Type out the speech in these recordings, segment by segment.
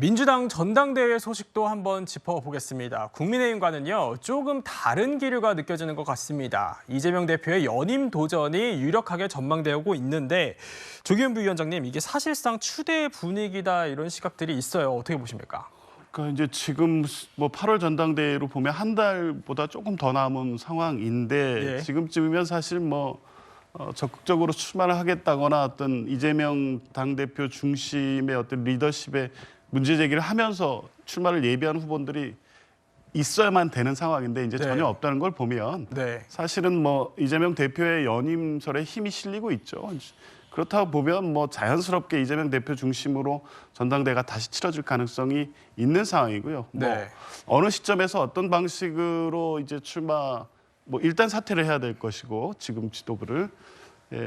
민주당 전당대회 소식도 한번 짚어보겠습니다. 국민의힘과는요, 조금 다른 기류가 느껴지는 것 같습니다. 이재명 대표의 연임 도전이 유력하게 전망되고 있는데 조기현 부위원장님, 이게 사실상 추대 분위기다 이런 시각들이 있어요. 어떻게 보십니까? 그러니까 이제 지금 뭐 8월 전당대회로 보면 한 달보다 조금 더 남은 상황인데 지금쯤이면 사실 적극적으로 출마를 하겠다거나 어떤 이재명 당대표 중심의 어떤 리더십에 문제 제기를 하면서 출마를 예비하는 후보들이 있어야만 되는 상황인데 이제 전혀 없다는 걸 보면 사실은 이재명 대표의 연임설에 힘이 실리고 있죠. 그렇다고 보면 자연스럽게 이재명 대표 중심으로 전당대회가 다시 치러질 가능성이 있는 상황이고요. 어느 시점에서 어떤 방식으로 이제 출마 일단 사퇴를 해야 될 것이고 지금 지도부를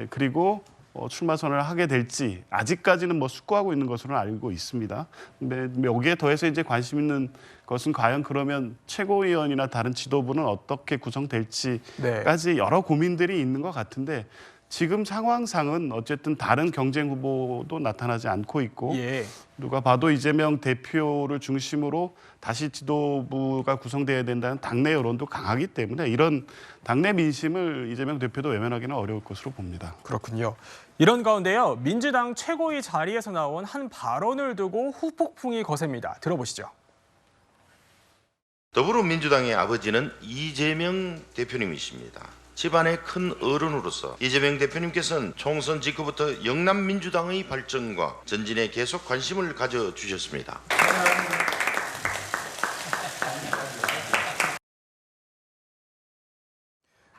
그리고 출마 선언을 하게 될지 아직까지는 숙고하고 있는 것으로 알고 있습니다. 근데 여기에 더해서 이제 관심 있는 것은 과연 그러면 최고위원이나 다른 지도부는 어떻게 구성될지까지 여러 고민들이 있는 것 같은데 지금 상황상은 어쨌든 다른 경쟁 후보도 나타나지 않고 있고 누가 봐도 이재명 대표를 중심으로 다시 지도부가 구성돼야 된다는 당내 여론도 강하기 때문에 이런 당내 민심을 이재명 대표도 외면하기는 어려울 것으로 봅니다. 그렇군요. 이런 가운데요, 민주당 최고위 자리에서 나온 한 발언을 두고 후폭풍이 거셉니다. 들어보시죠. 더불어민주당의 아버지는 이재명 대표님이십니다. 집안의 큰 어른으로서 이재명 대표님께서는 총선 직후부터 영남민주당의 발전과 전진에 계속 관심을 가져주셨습니다.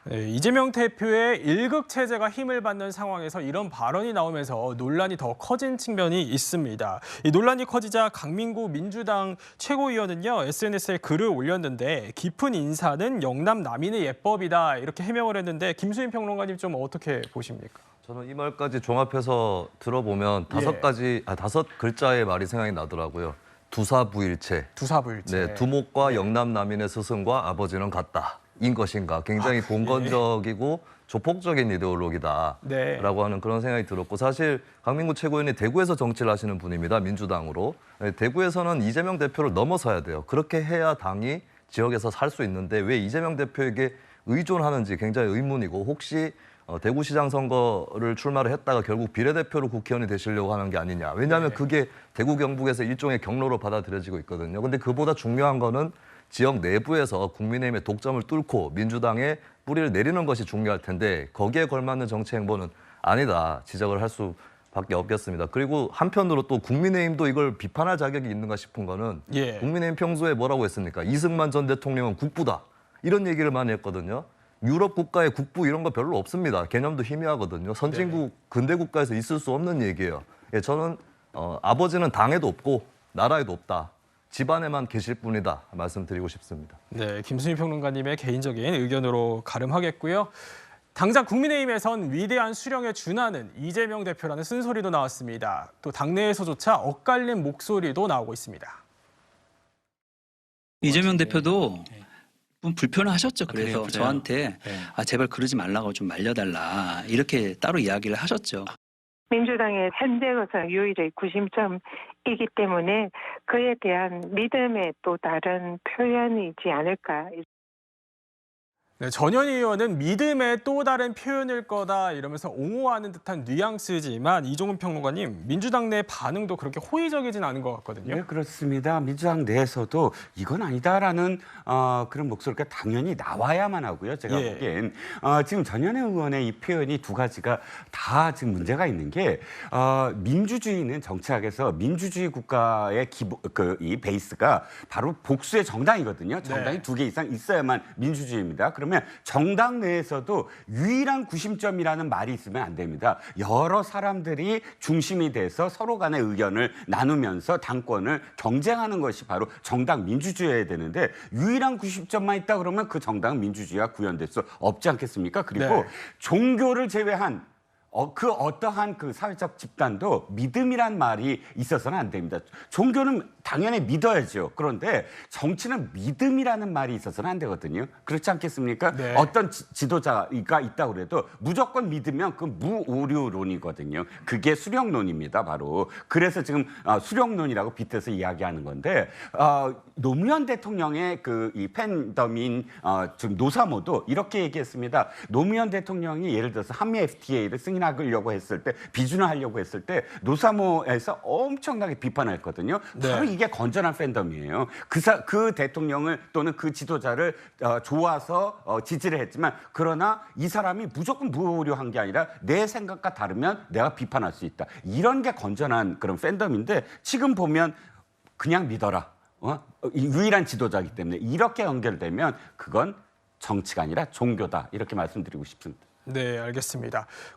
이재명 대표의 일극 체제가 힘을 받는 상황에서 이런 발언이 나오면서 논란이 더 커진 측면이 있습니다. 이 논란이 커지자 강민구 민주당 최고위원은요, SNS에 글을 올렸는데 깊은 인사는 영남 남인의 예법이다 이렇게 해명을 했는데 김수인 평론가님 좀 어떻게 보십니까? 저는 이 말까지 종합해서 들어보면 다섯 글자의 말이 생각이 나더라고요. 두사부일체. 두사부일체. 네, 두목과 영남 남인의 스승과 아버지는 같다. 인 것인가 굉장히 봉건적이고 조폭적인 이데올로기다라고 하는 그런 생각이 들었고 사실 강민구 최고위원이 대구에서 정치를 하시는 분입니다. 민주당으로. 대구에서는 이재명 대표를 넘어서야 돼요. 그렇게 해야 당이 지역에서 살 수 있는데 왜 이재명 대표에게 의존하는지 굉장히 의문이고 혹시 대구시장 선거를 출마를 했다가 결국 비례대표로 국회의원이 되시려고 하는 게 아니냐. 왜냐하면 그게 대구 경북에서 일종의 경로로 받아들여지고 있거든요. 근데 그보다 중요한 거는 지역 내부에서 국민의힘의 독점을 뚫고 민주당의 뿌리를 내리는 것이 중요할 텐데 거기에 걸맞는 정치 행보는 아니다 지적을 할 수밖에 없겠습니다. 그리고 한편으로 또 국민의힘도 이걸 비판할 자격이 있는가 싶은 거는 국민의힘 평소에 뭐라고 했습니까? 이승만 전 대통령은 국부다 이런 얘기를 많이 했거든요. 유럽 국가의 국부 이런 거 별로 없습니다. 개념도 희미하거든요. 선진국 근대 국가에서 있을 수 없는 얘기예요. 저는 아버지는 당에도 없고 나라에도 없다. 집안에만 계실 뿐이다 말씀드리고 싶습니다. 네, 김수민 평론가님의 개인적인 의견으로 가름하겠고요. 당장 국민의힘에선 위대한 수령에 준하는 이재명 대표라는 쓴소리도 나왔습니다. 또 당내에서조차 엇갈린 목소리도 나오고 있습니다. 이재명 대표도 불편하셨죠. 그래서 저한테 제발 그러지 말라고 좀 말려달라 이렇게 따로 이야기를 하셨죠. 민주당의 현재로서 유일의 구심점이기 때문에 그에 대한 믿음의 또 다른 표현이지 않을까. 네, 전현희 의원은 믿음의 또 다른 표현일 거다 이러면서 옹호하는 듯한 뉘앙스지만 이종훈 평론가님, 민주당 내 반응도 그렇게 호의적이진 않은 것 같거든요. 네, 그렇습니다. 민주당 내에서도 이건 아니다라는 그런 목소리가 당연히 나와야만 하고요. 제가 보기엔 지금 전현희 의원의 이 표현이 두 가지가 다 지금 문제가 있는 게 민주주의는 정치학에서 민주주의 국가의 이 베이스가 바로 복수의 정당이거든요. 정당이 두 개 이상 있어야만 민주주의입니다. 그러면 정당 내에서도 유일한 구심점이라는 말이 있으면 안 됩니다. 여러 사람들이 중심이 돼서 서로 간의 의견을 나누면서 당권을 경쟁하는 것이 바로 정당 민주주의여야 되는데 유일한 구심점만 있다 그러면 그 정당 민주주의가 구현될 수 없지 않겠습니까? 그리고 종교를 제외한 그 어떠한 그 사회적 집단도 믿음이란 말이 있어서는 안 됩니다. 종교는 당연히 믿어야죠. 그런데 정치는 믿음이라는 말이 있어서는 안 되거든요. 그렇지 않겠습니까? 네. 어떤 지도자가 있다고 그래도 무조건 믿으면 그 무오류론이거든요. 그게 수령론입니다, 바로. 그래서 지금 수령론이라고 빗대서 이야기하는 건데 노무현 대통령의 이 팬덤인 지금 노사모도 이렇게 얘기했습니다. 노무현 대통령이 예를 들어서 한미 FTA를 승인하려고 했을 때 비준을 하려고 했을 때 노사모에서 엄청나게 비판했거든요. 네. 바로 이게 건전한 팬덤이에요. 그 대통령을 또는 그 지도자를 좋아서 지지를 했지만 그러나 이 사람이 무조건 무오류한 게 아니라 내 생각과 다르면 내가 비판할 수 있다. 이런 게 건전한 그런 팬덤인데 지금 보면 그냥 믿어라. 유일한 지도자이기 때문에 이렇게 연결되면 그건 정치가 아니라 종교다. 이렇게 말씀드리고 싶습니다. 네, 알겠습니다.